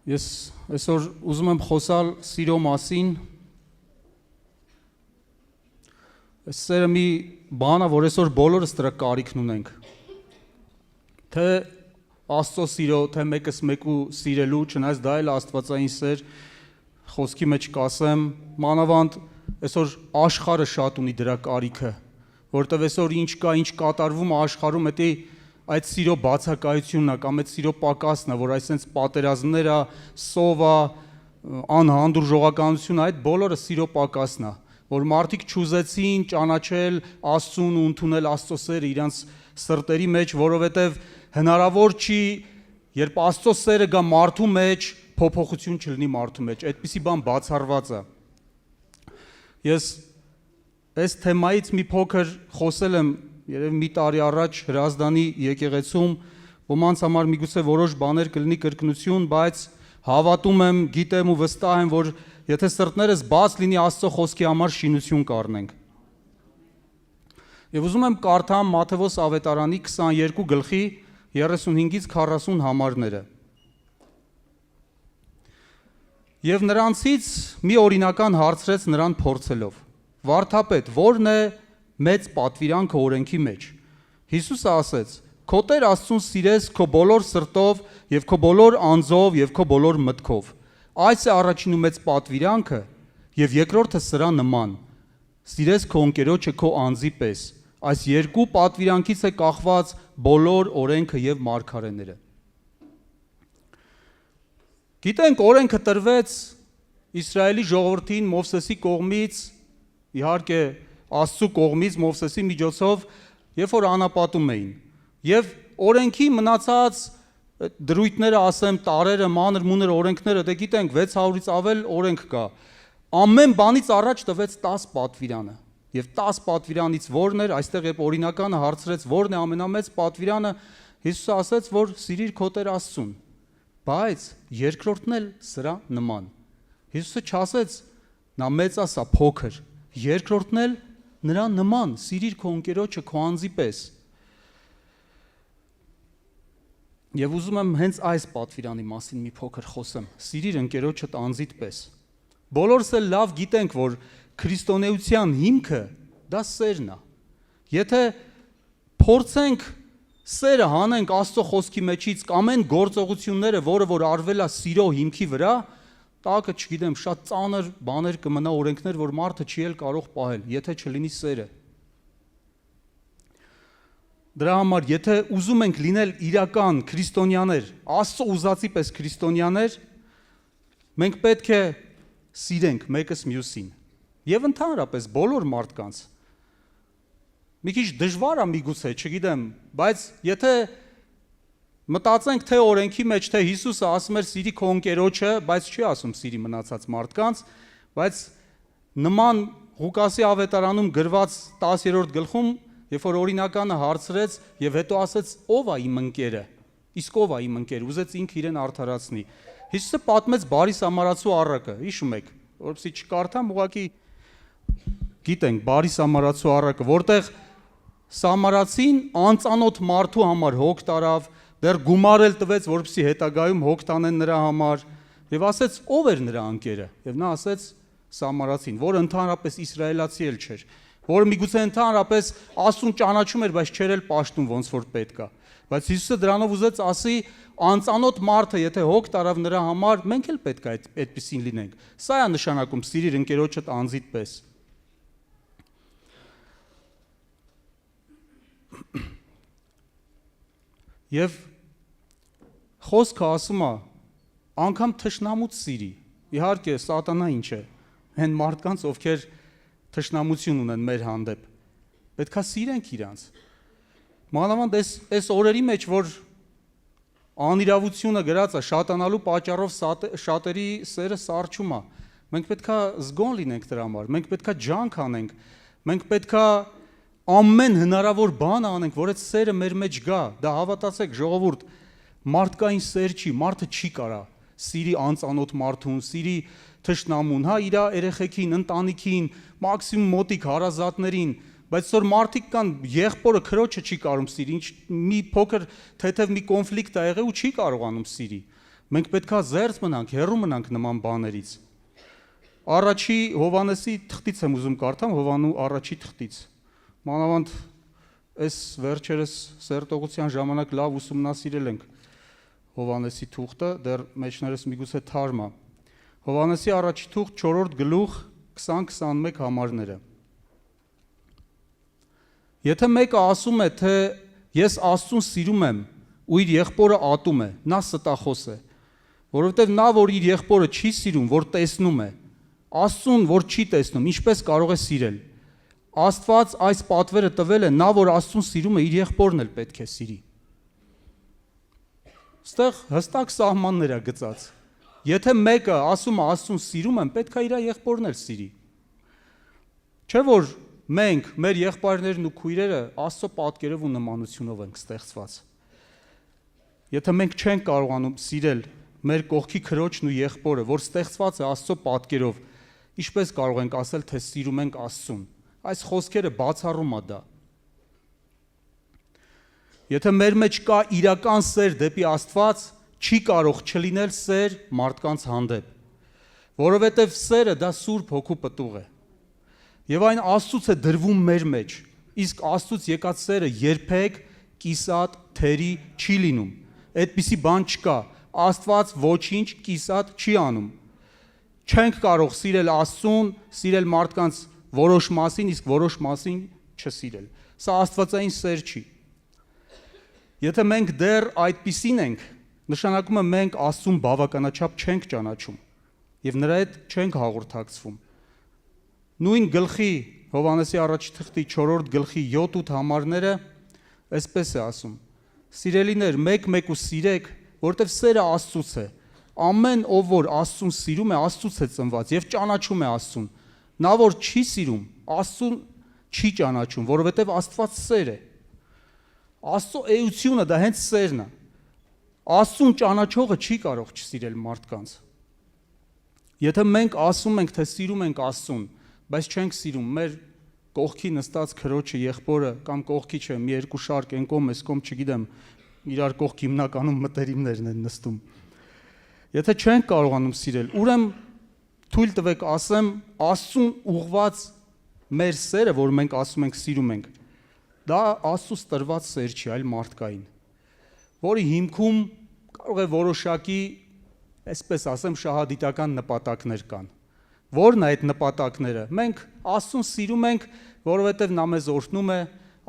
Ես այսօր ուզում եմ խոսալ սիրո մասին։ Սերը մի բան է, որ այսօր բոլորս դրա կարիքն ունենք։ Թե Աստծո սիրո, թե մեկս մեկու սիրելու, չնայած դա էլ աստվածային սեր, խոսքի մեջ կասեմ, մանավանդ այսօր աշխարհը շատ ունի դրա կարիքը, որովհետև այսօր ինչ կա, ինչ կատարվում է աշխարհում, դա այդ սիրո բացակայությունն է կամ այդ սիրո պակասն է, որ այսպես պատերազմներ է, սով է, անհանդուրժողականություն է, այդ բոլորը սիրո պակասն է, որ մարդիկ չուզեցին ճանաչել Աստծուն ու ընդունել Աստծո սերը իրենց սրտերի մեջ, որովհետև հնարավոր չի, երբ Աստծո սերը գա մարդու մեջ, փոփոխություն չլինի մարդու մեջ, այդպիսի բան բացառված է։ Ես այս թեմայից մի փոքր խոսել եմ երևի մի տարի առաջ Հրազդանի եկեղեցում, ոմանց համար միգուցե որոշ բաներ կլինի կրկնություն, բայց հավատում եմ, գիտեմ ու վստահ եմ, որ եթե սրտներս բաց լինի Աստծո խոսքի համար շինություն կառնենք։ Եվ ուզում եմ կարդամ Մատթեոս ավետարանի 22 գլխի 35-ից 40 համարները։ Եվ նրանցից մի օրինական հարցրեց նրան փորձելով. Վարդապետ, ո՞րն է մեծ պատվիրանքը օրենքի մեջ։ Հիսուսը ասեց. Քո Տեր Աստծուն սիրես քո բոլոր սրտով եւ քո բոլոր անձով եւ քո բոլոր մտքով։ Այս է առաջին ու մեծ պատվիրանքը, եւ երկրորդը սրա նման. սիրես քո ընկերոջը քո անձի պես։ Այս երկու պատվիրանքից է կախված բոլոր օրենքը եւ մարգարեները։ Գիտենք, օրենքը տրվեց Իսրայելի ժողովրդին Մովսեսի կողմից, իհարկե Աստծու կողմից Մովսեսի միջոցով, երբ որ անապատում էին։ Եվ օրենքի մնացած դրույթները, ասեմ, տարերը, մանր մունր օրենքները, դե գիտենք 600-ից ավել օրենք կա։ Ամեն բանից առաջ տվեց 10 պատվիրանը։ Եվ 10 պատվիրանից որն էր, այստեղ երբ օրինականը հարցրեց, որն է ամենամեծ պատվիրանը, Հիսուսը ասաց, որ սիրիր քո Տեր Աստծուն։ Բայց երկրորդն էլ սրա նման։ Հիսուսը չասեց, նա մեծ է, սա փոքր։ Երկրորդն էլ նրա նման, սիրիր քո ընկերոջը քո անձի պես։ Եվ ուզում եմ հենց այս պատվիրանի մասին մի փոքր խոսեմ, սիրիր ընկերոջդ անձիդ պես։ Բոլորս էլ լավ գիտենք, որ քրիստոնեության հիմքը դա սերն է։ Եթե փորձենք սերը հանենք Աստծո խոսքի մեջից ամեն գործողությունները, որը որ արվել է սիրո հիմքի վրա, տակը, չգիտեմ, շատ ծանր բաներ կմնա օրենքներ, որ մարդը չի էլ կարող պահել, եթե չլինի սերը։ Դրա համար, եթե ուզում ենք լինել իրական քրիստոնյաներ, Աստծո ուզածի պես քրիստոնյաներ, մենք պետք է սիրենք մեկս մյուսին։ Եվ ընդհանրապես բոլոր մարդկանց։ Մի քիչ դժվար է միգուցե, չգիտեմ, բայց եթե մտածենք թե օրենքի մեջ, թե Հիսուսը ասում էր սիրի քո ընկերոջը, բայց չի ասում սիրի մնացած մարդկանց, բայց նման Ղուկասի ավետարանում գրված 10-րդ գլխում, երբ որ օրինականը հարցրեց եւ հետո ասեց ով է իմ ընկերը, իսկ ով է իմ ընկերը, ուզեց ինքը իրեն արդարացնի։ Հիսուսը պատմեց բարի սամարացու առակը, հիշում եք, որովհետեւ չկարդամ, ուղղակի գիտենք բարի սամարացու առակը, որտեղ սամարացին անծանոթ մարդու համար հոգ տարավ, դեռ գումար էլ տվեց, որպեսզի հետագայում հոգ տանեն նրա համար, եւ ասեց ով էր նրա ընկերը, եւ նա ասեց սամարացին, որը ընդհանրապես իսրայելացի էլ չէր, որը միգուցե ընդհանրապես Աստծուն ճանաչում էր, բայց չէր էլ պաշտում ոնց որ պետք է։ Բայց Հիսուսը դրանով ուզեց ասի, անծանոթ մարդը եթե հոգ տարավ նրա համար, մենք էլ պետք է այդպեսին լինենք։ Սա է նշանակում սիրիր ընկերոջդ անձիդ պես։ Եվ խոսքը ասում է, անգամ թշնամուց սիրի, իհարկե սատանա ինչ է, հեն մարդկանց, ովքեր թշնամություն ունեն մեր հանդեպ, պետք է սիրենք իրանց, մանավանդ այս օրերի մեջ, որ անիրավությունը գրած է, շատանալու պատճառով շատերի սերը սառչում է, մենք պետք է զգոն լինենք դրա համար, մենք պետք է ջանք անենք, մենք պետք է ամեն հնարավոր բան անենք, որ այդ սերը մեր մեջ գա, դա հավատացեք ժողովուրդ, մարդկային սեր չի, մարդը չի կարա սիրի անծանոթ մարդուն, սիրի թշնամուն, հա իր երեխեքին, ընտանիքին, մաքսիմում մոտիկ հարազատներին, բայց որ մարդիկ կան, եղբորը քրոջը չի կարում սիրի, մի փոքր թեթև մի կոնֆլիկտ է եղել ու չի կարողանում սիրի։ Մենք պետքա զերծ մնանք, հեռու մնանք նման բաներից։ Առաջի Հովանեսի թղթից եմ ուզում կարդամ, Հովանու առաջի թղթից։ Մանավանդ այս վերջերս սերտողության ժամանակ լավ ուսումնասիրել ենք Հովանեսի թուղթը, դեռ մեջներս միգուցե թարմ է։ Հովանեսի առաջի թուղթ 4-րդ գլուխ 20-21 համարները։ Եթե մեկը ասում է, թե ես Աստծուն սիրում եմ, ու իր եղբորը ատում է, նա ստախոս է, որովհետև նա, որ իր եղբորը չի սիրում, որ տեսնում է, Աստծուն, որ չի տեսնում, ինչպես կարող է սիրել։ Աստված այս պատվերը տվել է, նա, որ Աստծուն սիրում է, իր եղբորն էլ պետք է սիրի։ Ստեղ հստակ սահմաններ է գծած։ Եթե մեկը ասում է Աստծուն սիրում եմ, պետք է իր եղբորն էլ սիրի։ Չէ՞ որ մենք, մեր եղբայրներն ու քույրերը Աստծո պատկերով ու նմանությունով ենք ստեղծված։ Եթե մենք չենք կարողանում սիրել մեր կողքի քրոջն ու եղբորը, որ ստեղծված է Աստծո պատկերով, ինչպես կարող ենք ասել, թե սիրում ենք Աստծուն։ Այս խոսքերը բացառում է դա։ Եթե մեր մեջ կա իրական սեր դեպի Աստված, չի կարող չլինել սեր մարդկանց հանդեպ, որովհետև սերը դա Սուրբ Հոգու պտուղ է։ Եվ այն Աստծուց է դրվում մեր մեջ, իսկ Աստծուց եկած սերը երբեք կիսատ թերի չի լինում։ Այդպիսի բան չկա, Աստված ոչինչ կիսատ չի անում։ Չենք կարող սիրել Աստծուն, սիրել մարդկանց որոշ մասին, իսկ որոշ մասին չսիրել։ Սա աստվածային սեր չի։ Եթե մենք դեռ այդպիսին ենք, նշանակում է մենք Աստծուն բավականաչափ չենք ճանաչում եւ նրա հետ չենք հաղորդակցվում։ Նույն գլխի Հովանեսի առաջի թղթի 4-րդ գլխի 7-8 համարները այսպես է ասում. Սիրելիներ, մեկ-մեկ ու սիրեք, որտեվ սերը Աստծուց է։ Ամեն ով որ Աստծուն սիրում է, Աստծուց է ծնված եւ ճանաչում է Աստծուն։ Նա որ չի սիրում, Աստծուն չի ճանաչում, որովհետեւ Աստված սեր է։ Աստծո էությունը դա հենց սերն է։ Աստծուն ճանաչողը չի կարող չսիրել մարդկանց։ Եթե մենք ասում ենք, թե սիրում ենք Աստծուն, բայց չենք սիրում մեր կողքի նստած քրոջը, եղբորը կամ կողքի չէ, մի երկու շարք են կողմ, այս կողմ, չգիտեմ, իրար կողք հիմնականում մտերիմներն են նստում։ Եթե չենք կարողանում սիրել, ուրեմն թույլ տվեք ասեմ, Աստծուն ուղված մեր սերը, որ մենք ասում ենք սիրում ենք, դա Աստծուց տրված սեր չի, այլ մարդկային, որի հիմքում կարող է որոշակի, այսպես ասեմ, շահադիտական նպատակներ կան։ Որն է այդ նպատակները։ Մենք Աստծուն սիրում ենք, որովհետև նա մեզ օրհնում է,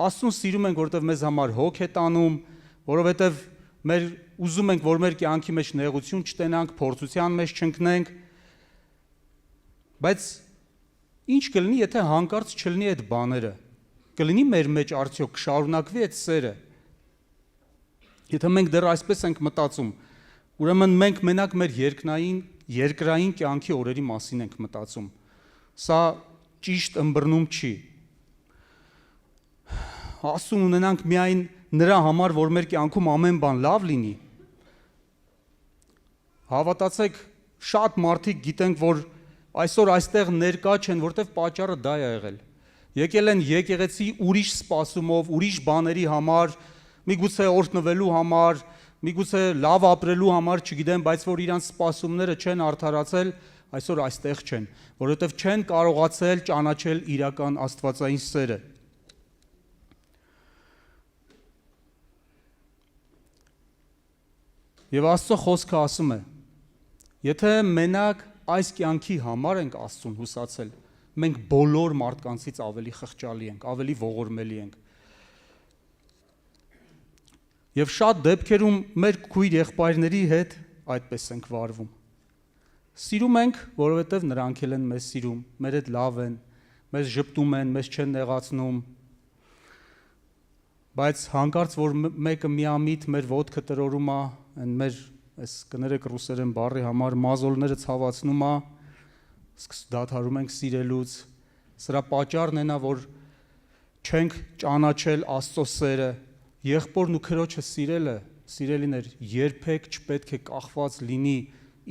Աստծուն սիրում ենք, որովհետև մեզ համար հոգ է տանում, որովհետև մեր ուզում ենք, որ մեր կյանքի մեջ նեղություն չտենանք, փորձության մեջ չընկնենք։ Բայց ինչ կլինի, եթե հանկարծ չլինի այդ բաները։ Կլինի մեր մեջ արդյոք կշարունակվի այդ սերը։ Եթե մենք դեռ այսպես ենք մտածում, ուրեմն մենք մենակ մեր երկրային կյանքի օրերի մասին ենք մտածում։ Սա ճիշտ ըմբռնում չի։ Աստծուն ունենանք միայն նրա համար, որ մեր կյանքում ամեն բան լավ լինի։ Հավատացեք, շատ մարդիկ գիտենք, որ այսօր այստեղ ներկա չեն, որտեղ պատճառը դա է եղել։ Եկել են եկեղեցի ուրիշ սպասումով, ուրիշ բաների համար, միգուցե օրհնվելու համար, միգուցե լավ ապրելու համար, չգիտեմ, բայց որ իրանց սպասումները չեն արդարացել, այսօր այստեղ չեն, որովհետև չեն կարողացել ճանաչել իրական աստվածային սերը։ Եվ Աստծո խոսքը ասում է. եթե մենակ այս կյանքի համար ենք Աստծուն հուսացել, մենք բոլոր մարդկանցից ավելի խղճալի ենք, ավելի ողորմելի ենք։ Եվ շատ դեպքերում մեր քույր եղբայրների հետ այդպես ենք վարվում։ Սիրում ենք, որովհետև նրանք էլ են մեզ սիրում, մեր հետ լավ են, մեզ ժպտում են, մեզ չեն նեղացնում։ Բայց հանկարծ որ մեկը միամիտ մեր ոտքը տրորում է, մեր այս կներեք ռուսերեն բառի համար մազոլները ցավացնում է, դադարում ենք սիրելուց, սրա պատճառն է նա, որ չենք ճանաչել Աստծո սերը, եղբորն ու քրոջը սիրելը, սիրելիներ, երբեք չպետք է կախված լինի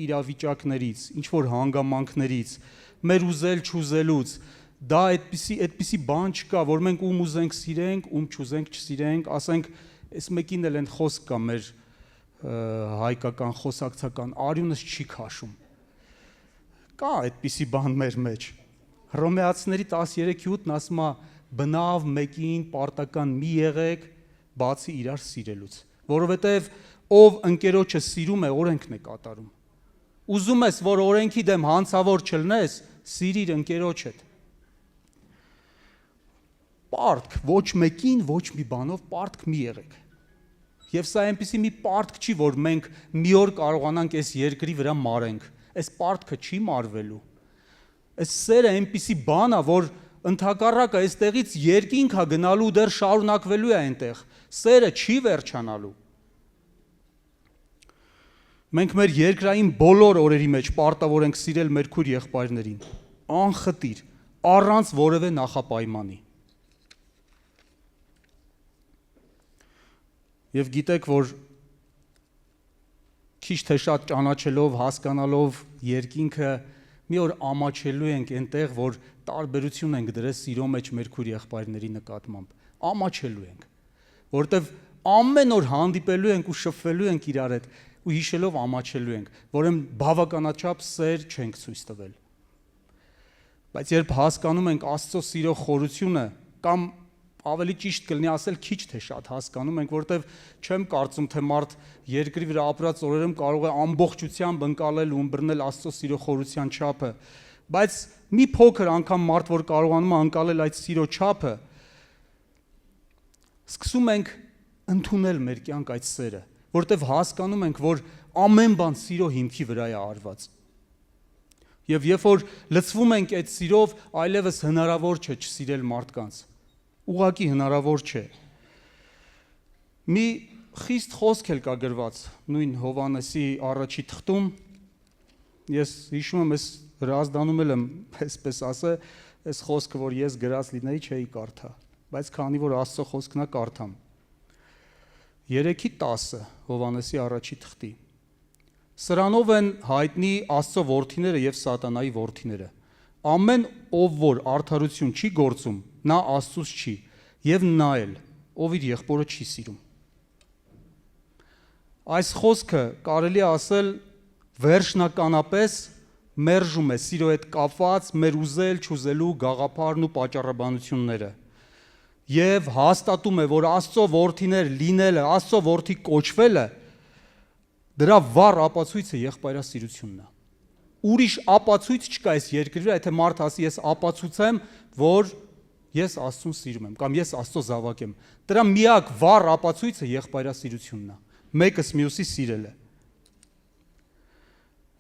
իրավիճակներից, ինչ որ հանգամանքներից, մեր ուզել չուզելուց, դա այդպիսի բան չկա, որ մենք ուզենք սիրենք, չուզենք չսիրենք, ասենք, այս մեկին էլ են խոսք կա մեր հայկական խոսակցական արյունս չի քաշում։ Կա այդպիսի բան մեր մեջ։ Հռոմեացիների 13:8-ն ասում է բնավ մեկին պարտական մի եղեք, բացի իրար սիրելուց, որովհետև ով ընկերոջը սիրում է, օրենքն է կատարում։ Ուզում ես, որ օրենքի դեմ հանցավոր չլնես, սիրիր ընկերոջդ։ Պարտք ոչ մեկին, ոչ մի բանով պարտք մի եղեք։ Եվ սա այնպիսի մի պարտք չի, որ մենք մի օր կարողանանք այս երկրի վրա մարենք։ Այս պարտքը չի մարվելու։ Այս սերը այնպիսի բան է, որ ընդհակառակը այստեղից երկինք է գնալու, դեռ շարունակվելու է այնտեղ։ Սերը չի վերջանալու։ Մենք մեր երկրային բոլոր օրերի մեջ պարտավոր ենք սիրել մեր քույր եղբայրներին, անխտիր, առանց որևէ նախապայմանի։ Եվ գիտեք, որ քիչ թե շատ ճանաչելով, հասկանալով երկինքը, մի օր ամաչելու ենք այնտեղ, որ տարբերություն ենք դրել սիրո մեջ մեր քույր եղբայրների նկատմամբ։ Ամաչելու ենք, որովհետև ամեն օր հանդիպելու ենք ու շփվելու ենք իրար հետ ու հիշելով ամաչելու ենք, որում բավականաչափ սեր չենք ցույց տվել։ Բայց երբ հասկանում ենք Աստծո սիրո խորությունը, կամ ավելի ճիշտ կլինի ասել քիչ թե շատ հասկանում ենք, որովհետև չեմ կարծում, թե մարդ երկրի վրա ապրած օրերում կարող է ամբողջությամբ ընկալել ու ըմբռնել Աստծո սիրո խորության չափը, բայց մի փոքր անգամ մարդ, որ կարողանում է ընկալել այդ սիրո չափը, սկսում ենք ընդունել մեր կյանք այդ սերը, որովհետև հասկանում ենք, որ ամեն բան սիրո հիմքի վրա է արված։ Եվ երբ որ լցվում ենք այդ սիրով, այլևս հնարավոր չէ չսիրել մարդկանց։ Ուղղակի հնարավոր չէ։ Մի խիստ խոսք էլ կա գրված նույն Հովհաննեսի առաջի թղթում։ Ես հիշում եմ, ես հրազդանում եմ, այսպես ասե, այս խոսքը, որ ես գրած լինեի, չէի կարդա, բայց քանի որ Աստծո խոսքն է, կարդամ։ 3:10 Հովհաննեսի առաջի թղթի։ Սրանով են հայտնի Աստծո որդիները եւ սատանայի որդիները։ Ամեն ով որ արդարություն չի գործում, նա Աստծուց չի, եւ նա էլ, ով իր եղբորը չի սիրում։ Այս խոսքը կարելի է ասել վերջնականապես մերժում է սիրո հետ կապված մեր ուզել, չուզելու գաղափարն ու պատճառաբանությունները եւ հաստատում է, որ Աստծո որդիներ լինելը, Աստծո որդի կոչվելը դրա վառ ապացույցը եղբայրասիրությունն է։ Ուրիշ ապացույց չկա այս երկրի վրա, եթե մարդ ասի ես ապացուցեմ, որ ես Աստծուն սիրում եմ կամ ես Աստծո զավակ եմ։ Դրա միակ վառ ապացույցը եղբայրասիրությունն է։ Մեկս մյուսի սիրելը։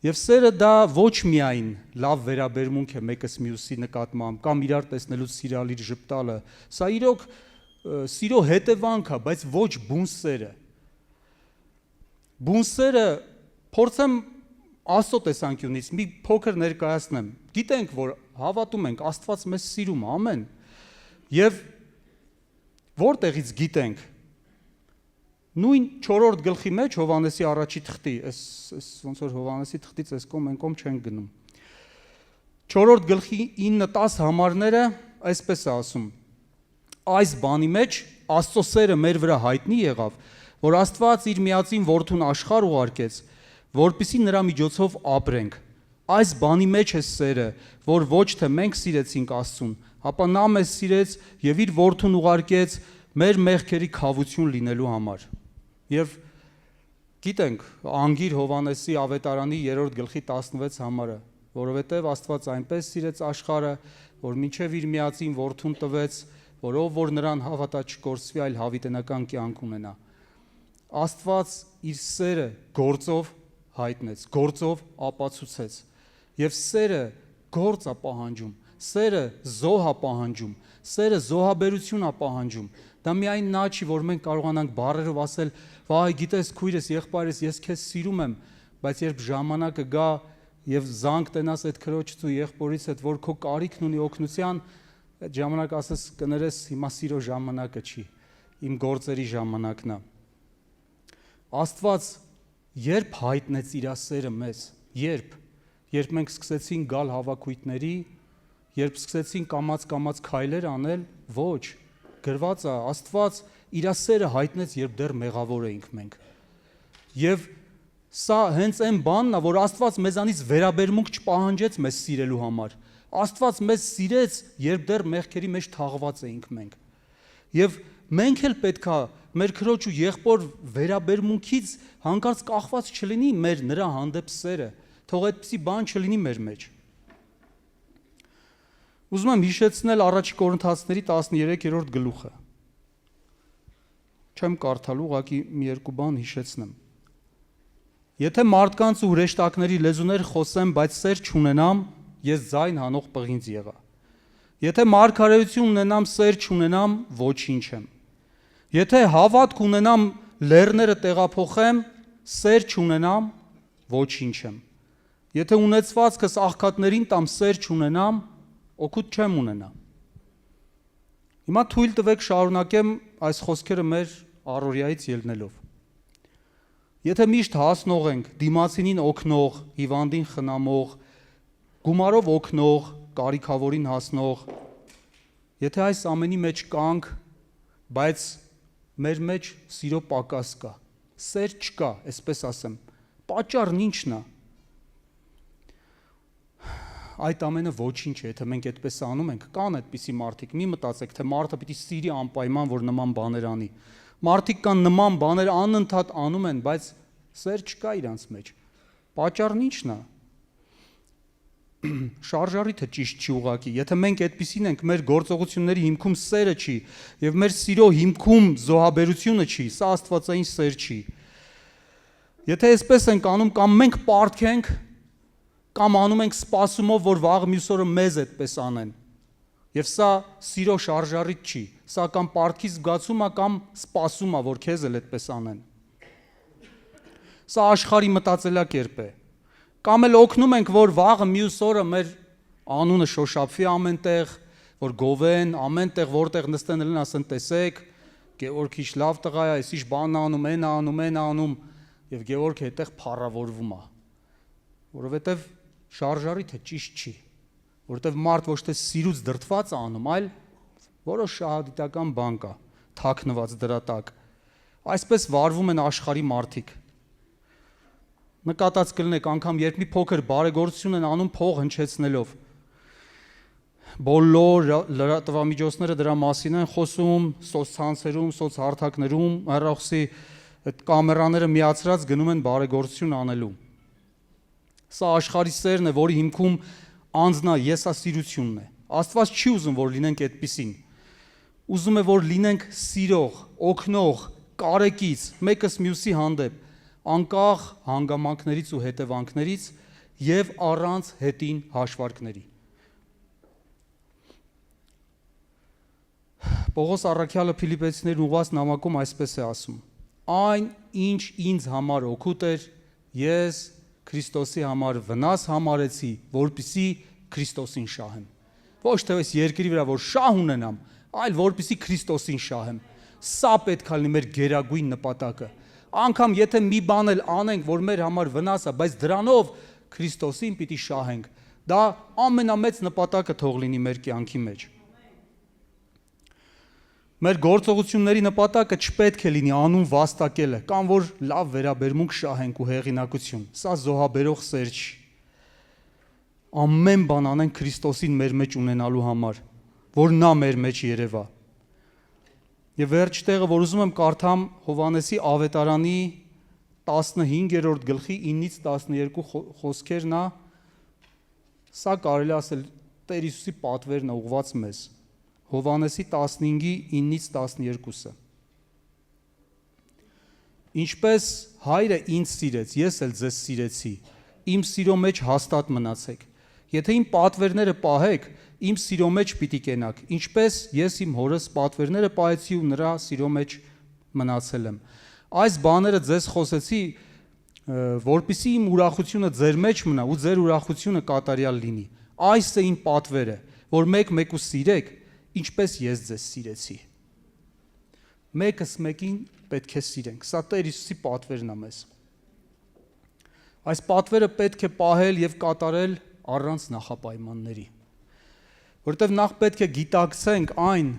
Եվ սերը դա ոչ միայն լավ վերաբերմունք է մեկս մյուսի նկատմամբ կամ իրար տեսնելուց սիրալիր ժպտալը, սա իրոք սիրո հետևանք է, բայց ոչ բուն սերը։ Բուն սերը փորձեմ Աստծո տեսանկյունից մի փոքր ներկայացնեմ։ Գիտենք, որ հավատում ենք Աստված մեզ սիրում է, ամեն։ Եվ որտեղից գիտենք։ Նույն 4-րդ գլխի մեջ Հովհաննեսի առաջի թղթի, այս ոնց որ Հովհաննեսի թղթից այս կողմ են կողմ չեն գնում։ 4-րդ գլխի 9-10 համարները այսպես է ասում. այս բանի մեջ Աստծո սերը մեր վրա հայտնի եղավ, որ Աստված իր միածին որդուն աշխարհ ուղարկեց, որպեսզի նրա միջոցով ապրենք։ Այս բանի մեջ է սերը, որ ոչ թե մենք սիրեցինք Աստծուն, ապա նա մեզ սիրեց եւ իր որդուն ուղարկեց մեր մեղքերի քավություն լինելու համար։ Եվ գիտենք անգիր Հովհաննեսի ավետարանի 3-րդ գլխի 16 համարը, որովհետև Աստված այնպես սիրեց աշխարհը, որ մինչև իր միածին որդուն տվեց, որ ով որ նրան հավատա չկորսվի, այլ հավիտենական կյանք ունենա։ Աստված իր սերը գործով հայտնեց, գործով ապացուցեց։ Եվ սերը գործ է պահանջում, սերը զոհ է պահանջում, սերը զոհաբերություն է պահանջում։ Դա միայն նա չի, որ մենք կարողանանք բառերով ասել, վայ, գիտես, քույրս, եղբայրս, ես քեզ սիրում եմ, բայց երբ ժամանակը գա եւ զանգ տենաս այդ քրոջից ու եղբորից հետ, որ քո կարիքն ունի օգնության, այդ ժամանակ ասես կներես, հիմա սիրո ժամանակը չի, իմ գործերի ժամանակն է։ Աստված երբ հայտնեց իր սերը մեզ, երբ մենք սկսեցինք գալ հավաքույթների, երբ սկսեցինք կամաց քայլեր անել, ոչ, գրված է, Աստված իր սերը հայտնեց, երբ դեռ մեղավոր էինք մենք։ Եվ սա հենց այն բանն է, որ Աստված մեզանից վերաբերմունք չպահանջեց մեզ սիրելու համար։ Աստված մեզ սիրեց, երբ դեռ մեղքերի մեջ թաղված էինք մենք։ Եվ մենք էլ պետքա մեր քրոջ ու եղբոր վերաբերմունքից հանկարծ կախված չլինի մեր նրա հանդեպ սերը, թող այդպիսի բան չլինի մեր մեջ։ Ուզում եմ հիշեցնել առաջի Կորինթացիների 13-րդ գլուխը։ Չեմ կարդալու, ուղղակի մի երկու բան հիշեցնեմ։ Եթե մարդկանց ու հրեշտակների լեզուներ խոսեմ, բայց սեր չունենամ, ես ձայն հանող պղինձ եղա։ Եթե մարգարեություն ունենամ, սեր չունենամ, ոչինչ եմ։ Եթե հավատք ունենամ, լեռները տեղափոխեմ, սեր չունենամ, ոչինչ եմ։ Եթե ունեցվածքս աղքատներին տամ, սեր չունենամ, օգուտ չեմ ունենա։ Հիմա թույլ տվեք շարունակեմ այս խոսքերը մեր առօրյայից ելնելով։ Եթե միշտ հասնող ենք, դիմացինին օգնող, հիվանդին խնամող, գումարով օգնող, կարիքավորին հասնող, եթե այս ամենի մեջ կանք, բայց մեր մեջ սիրո պակաս կա, սեր չկա, այսպես ասեմ, պատճառն ի՞նչն է։ Այդ ամենը ոչինչ է, եթե մենք այդպես անում ենք, կան այդպիսի մարդիկ, մի մտածեք, թե մարդը պիտի սիրի անպայման, որ նման բաներ անի։ Մարդիկ կան նման բաներ անընդհատ անում են, բայց սեր չկա իրանց մեջ։ Պատճառն ի՞նչն է։ Շարժառիթը ճիշտ չի ուղղակի։ Եթե մենք այդպիսին ենք, մեր գործողությունների հիմքում սերը չի, եւ մեր սիրո հիմքում զոհաբերությունը չի, սա աստվածային սեր չի։ Եթե այսպես ենք անում, կամ մենք պարտքենք, կամ անում ենք սպասումով, որ վաղ մյուս օրը մեզ այդպես անեն։ Եվ սա սիրո շարժառիթ չի, սա կամ պարտքի զգացում է, կամ սպասում է, որ քեզ էլ այդպես անեն։ Սա աշխարհի մտածելակերպ է։ Կամ էլ օգնում ենք, որ վաղը մյուս օրը մեր անունը շոշափվի ամենտեղ, որ գովեն, ամենտեղ որտեղ նստեն են ասեն, տեսեք, Գևորգ ինչ լավ տղա է, այս ինչ բան անում, այն անում, եւ Գևորգը այդտեղ փառավորվում է։ Որովհետեւ շարժառիթը ճիշտ չի, որովհետեւ մարդ ոչ թե սիրուց դրդված է անում, այլ որոշ շահադիտական բան կա, թաքնված դրա տակ։ Այսպես վարվում են աշխարհի մարդիկ։ Նկատած կլինեք, անգամ երբ մի փոքր բարեգործություն են անում փող հնչեցնելով, բոլոր լրատվամիջոցները դրա մասին են խոսում, սոցցանցերում, սոցհարթակներում, հեռախոսի այդ կամերաները միացրած գնում են բարեգործություն անելու։ Սա աշխարհի սերն է, որի հիմքում անձնա եսասիրությունն է։ Աստված չի ուզում, որ լինենք այդպիսին։ Ուզում է, որ լինենք սիրող, օգնող, կարեկից, մեկս մյուսի հանդեպ, անկախ հանգամանքներից ու հետևանքներից եւ առանց հետին հաշվարկների։ Պողոս առաքյալը Փիլիպպեցիներին ուղղված նամակում այսպես է ասում. այն, ինչ ինձ համար օգուտ էր, ես Քրիստոսի համար վնաս համարեցի, որպեսզի Քրիստոսին շահեմ։ Ոչ թե այս երկրի վրա որ շահ ունենամ, այլ որպեսզի Քրիստոսին շահեմ։ Սա պետք է լինի մեր գերագույն նպատակը։ Անկամ եթե մի բան էլ անենք, որ մեր համար վնաս է, բայց դրանով Քրիստոսին պիտի շահենք, դա ամենամեծ նպատակը թող լինի մեր կյանքի մեջ։ Մեր գործողությունների նպատակը չպետք է լինի անուն վաստակելը, կամ որ լավ վերաբերմունք շահենք ու հեղինակություն։ Սա զոհաբերող սեր չի։ Ամեն բան անենք Քրիստոսին մեր մեջ ունենալու համար, որ նա մեր մեջ երևա։ Եվ վերջ տեղը, որ ուզում եմ կարդամ Հովհաննեսի ավետարանի 15-րդ գլխի 9-ից 12 խոսքերն է, սա կարելի ասել Տեր Հիսուսի պատվերն է ուղված մեզ։ Հովհաննեսի 15-ի 9-ից 12-ը։ Ինչպես հայրը ինձ սիրեց, ես էլ ձեզ սիրեցի, իմ սիրո մեջ հաստատ մնացեք։ Եթե իմ պատվերները պահեք, իմ սիրո մեջ պիտի կենաք, ինչպես ես իմ հորս պատվերները պահեցի ու նրա սիրո մեջ մնացել եմ։ Այս բաները ձեզ խոսեցի, որպեսզի իմ ուրախությունը ձեր մեջ մնա ու ձեր ուրախությունը կատարյալ լինի։ Այս է իմ պատվերը, որ մեկ-մեկու սիրեք, ինչպես ես ձեզ սիրեցի։ Մեկս մեկին պետք է սիրենք։ Սա Տեր Հիսուսի պատվերն է մեզ։ Այս պատվերը պետք է պահել եւ կատարել առանց նախապայմանների։ Որտեւ նախ պետք է գիտակցենք այն,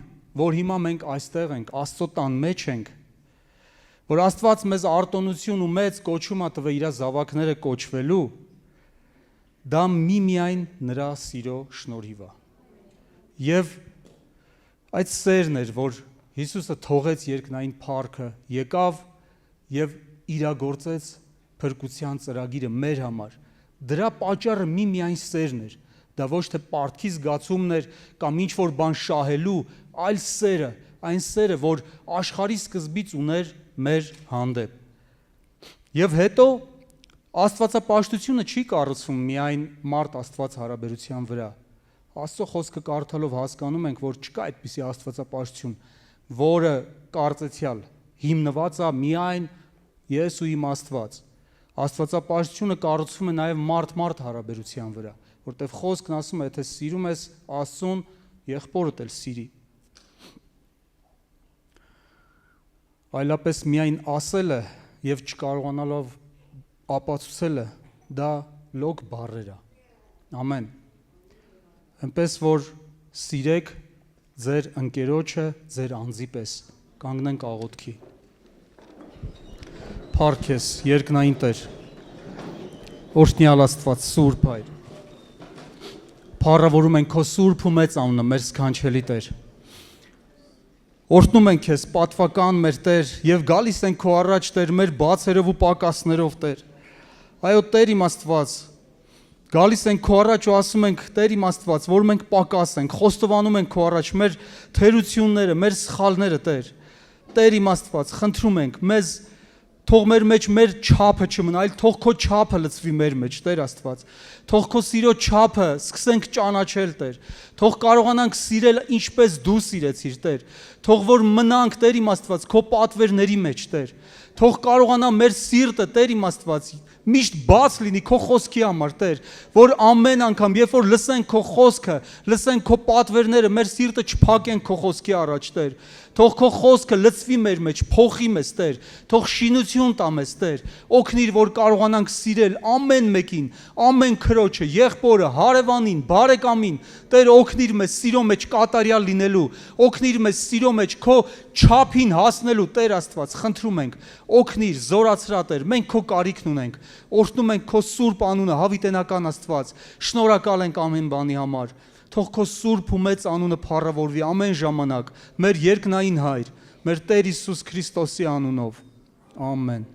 որ հիմա մենք այստեղ ենք, Աստծո տան մեջ ենք, որ Աստված մեզ արտոնություն ու մեծ կոչում ա տվել իր զավակները կոչվելու, դա միմիայն նրա սիրո շնորհիվ է։ Եվ այդ սերն էր, որ Հիսուսը թողեց երկնային փառքը, եկավ եւ իրագործեց փրկության ծրագիրը մեր համար։ Դրա պատճառը միմիայն սերն էր։ Դա ոչ թե պարտքի զգացումն էր կամ ինչ որ բան շահելու, այլ սերը, այն սերը, որ աշխարհի սկզբից ուներ մեր հանդեպ։ Եվ հետո Աստվածապաշտությունը չի կառուցվում միայն մարդ-Աստված հարաբերության վրա։ Աստծո խոսքը կարդալով հասկանում ենք, որ չկա այդպիսի Աստվածապաշտություն, որը կարծեցյալ հիմնված է միայն ես ու իմ Աստված։ Աստվածապաշտությունը կառուցվում է նաև մարդ-մարդ հարաբերության վրա, որտեղ խոսքն ասում է, թե սիրում ես Աստծուն, եղբորդ էլ սիրի։ Այլապես միայն ասելը եւ չկարողանալով ապացուցելը դա լոկ բառեր է։ Ամեն։ Այնպես որ սիրեք ձեր ընկերոջը ձեր անձի պես։ Կանգնենք աղոթքի։ Փառք ես, երկնային Տեր, օրհնյալ Աստված, Սուրբ Հայր։ Փառավորում ենք քո սուրբ ու մեծ անունը, մեր սքանչելի Տեր։ Օրհնում ենք քեզ, պատվական մեր Տեր, եւ գալիս ենք քո առաջ, Տեր, մեր բացերով ու պակասներով, Տեր։ Այո, Տեր իմ Աստված, գալիս ենք քո առաջ ու ասում ենք, Տեր իմ Աստված, որ մենք պակաս ենք, խոստովանում ենք քո առաջ մեր թերությունները, մեր սխալները, Տեր։ Տեր իմ Աստված, խնդրում ենք, մեզ թող մեր մեջ մեր չափը չմնա, այլ թող քո չափը լցվի մեր մեջ, Տեր Աստված։ Թող քո սիրո չափը սկսենք ճանաչել, Տեր։ Թող կարողանանք սիրել ինչպես դու սիրեցիր, Տեր։ Թող որ մնանք, Տեր իմ Աստված, քո պատվերների մեջ, Տեր։ Թող կարողանա մեր սիրտը, Տեր իմ Աստված, միշտ բաց լինի քո խոսքի համար, Տեր, որ ամեն անգամ, երբ որ լսենք քո խոսքը, լսենք քո պատվերները, մեր սիրտը չփակենք քո խոսքի առաջ, Տեր։ Թող քո խոսքը լցվի մեր մեջ, փոխի մեզ, Տեր։ Թող շինություն տա մեզ, Տեր։ Օգնիր, որ կարողանանք սիրել ամեն մեկին, ամեն քրոջը, եղբորը, հարևանին, բարեկամին։ Տեր, օգնիր մեզ սիրո մեջ կատարյալ լինելու, օգնիր մեզ սիրո մեջ քո չափին հասնելու, Տեր Աստված, խնդրում ենք, օգնիր, զորացրա, Տեր, մենք քո կարիքն ունենք, օրհնում ենք քո սուրբ անունը, հավիտենական Աստված, շնորհակալ ենք ամեն բանի համար։ Թող քո սուրբ ու մեծ անունը փառավորվի ամեն ժամանակ, մեր երկնային Հայր, մեր Տեր Հիսուս Քրիստոսի անունով։ Ամեն։